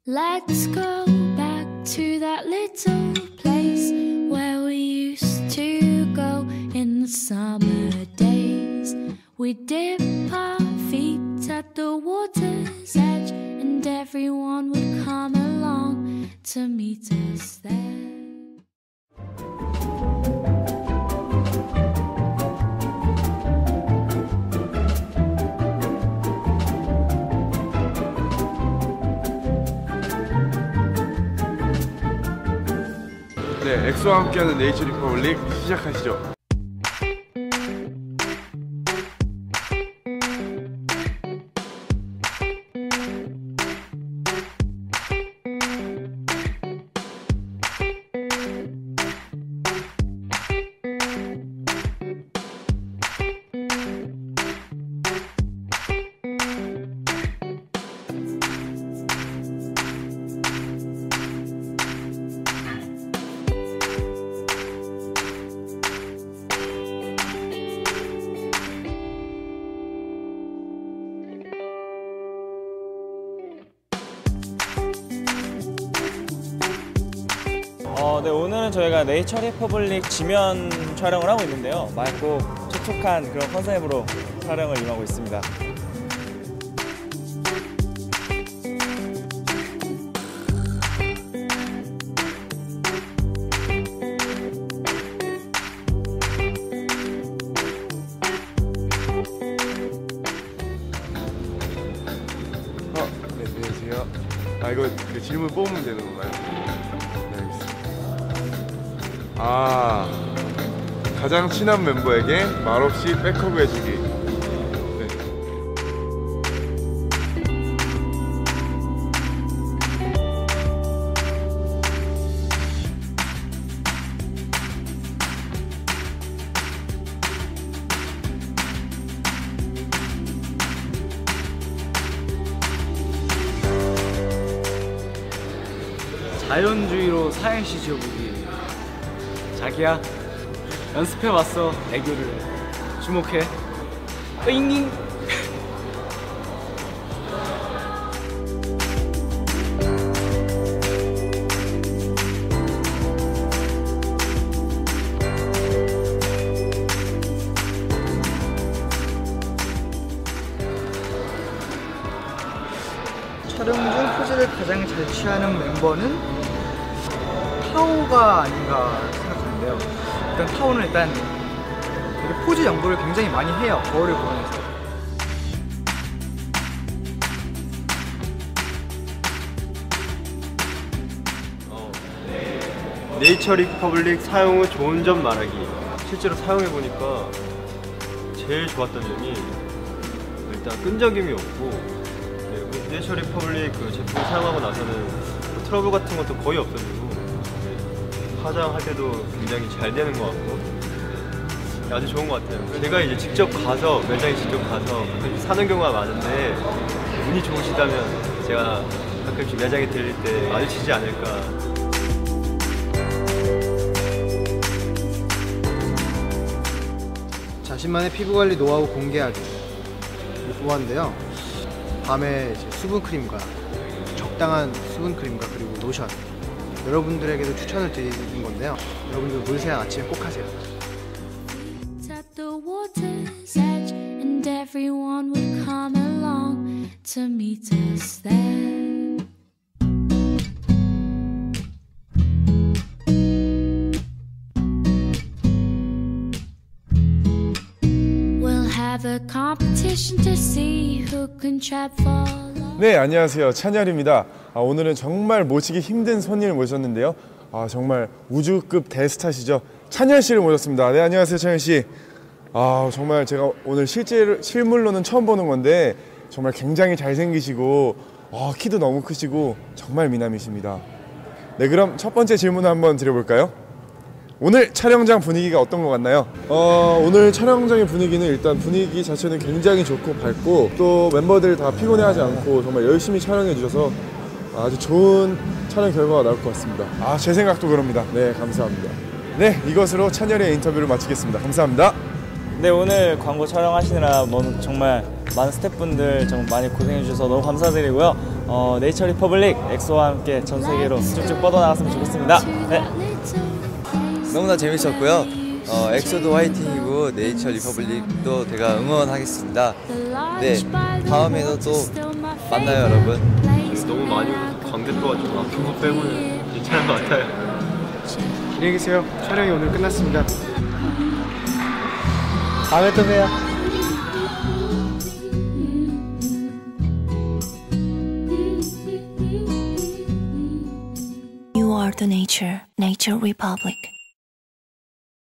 Let's go back to that little place where we used to go in the summer days. We dip our feet at the water's edge, and everyone would come along to meet us there. 네, 엑소와 함께하는 네이처 리퍼블릭 시작하시죠. 네, 오늘은 저희가 네이처 리퍼블릭 지면 촬영을 하고 있는데요. 맑고 촉촉한 그런 컨셉으로 촬영을 임하고 있습니다. 네, 안녕하세요. 이거 질문 뽑으면 되는 건가요? 네, 알겠습니다. 가장 친한 멤버에게 말없이 백허그 해주기. 네. 자연주의로 사행시 지어보기. 자기야, 연습해왔어. 애교를 주목해. 으잉잉. 촬영 중 포즈를 가장 잘 취하는 멤버는 타오가 아닌가 생각하는데요. 일단 타오는 되게 포즈 연구를 굉장히 많이 해요. 거울을 보면서. 네이처 리퍼블릭 사용 후 좋은 점 말하기. 실제로 사용해보니까 제일 좋았던 점이 일단 끈적임이 없고, 네이처 리퍼블릭 그 제품을 사용하고 나서는 트러블 같은 것도 거의 없어지고, 화장할 때도 굉장히 잘 되는 것 같고 아주 좋은 것 같아요. 제가 이제 직접 가서, 매장에 직접 가서 사는 경우가 많은데, 운이 좋으시다면 제가 가끔씩 매장에 들릴 때 마주치지 않을까. 자신만의 피부관리 노하우 공개하기 보안인데요. 밤에 이제 수분크림과 적당한 수분크림과 그리고 로션, 여러분들에게도 추천을 드리는 건데요. 여러분들 물세안 아침에 꼭 하세요. At the water's edge, and everyone would come along to meet us there. We'll have a competition to see who can trap fall. 네, 안녕하세요. 찬열입니다. 오늘은 정말 모시기 힘든 손님을 모셨는데요. 정말 우주급 대스타시죠. 찬열 씨를 모셨습니다. 네, 안녕하세요, 찬열 씨. 정말 제가 오늘 실물로는 처음 보는 건데 정말 굉장히 잘생기시고 키도 너무 크시고 정말 미남이십니다. 네, 그럼 첫 번째 질문을 한번 드려볼까요? 오늘 촬영장 분위기가 어떤 것 같나요? 오늘 촬영장의 분위기는 일단 분위기 자체는 굉장히 좋고 밝고, 또 멤버들 다 피곤해하지 않고 정말 열심히 촬영해 주셔서 아주 좋은 촬영 결과가 나올 것 같습니다. 제 생각도 그럽니다. 네, 감사합니다. 네, 이것으로 찬열의 인터뷰를 마치겠습니다. 감사합니다. 네, 오늘 광고 촬영하시느라 정말 많은 스태프분들 정말 많이 고생해 주셔서 너무 감사드리고요. 네이처 리퍼블릭 엑소와 함께 전 세계로 쭉쭉 뻗어나갔으면 좋겠습니다. 네. 너무나 재밌었고요. 엑소도 화이팅이고 네이처 리퍼블릭도 제가 응원하겠습니다. 네, 다음에도 또 만나요, 여러분. 너무 많이 오셔서 광대뼈가지고 아픈 거 빼고는 괜찮은 것 같아요. 안녕히 계세요. 촬영이 오늘 끝났습니다. 다음에 또 봬요. You are the nature Republic.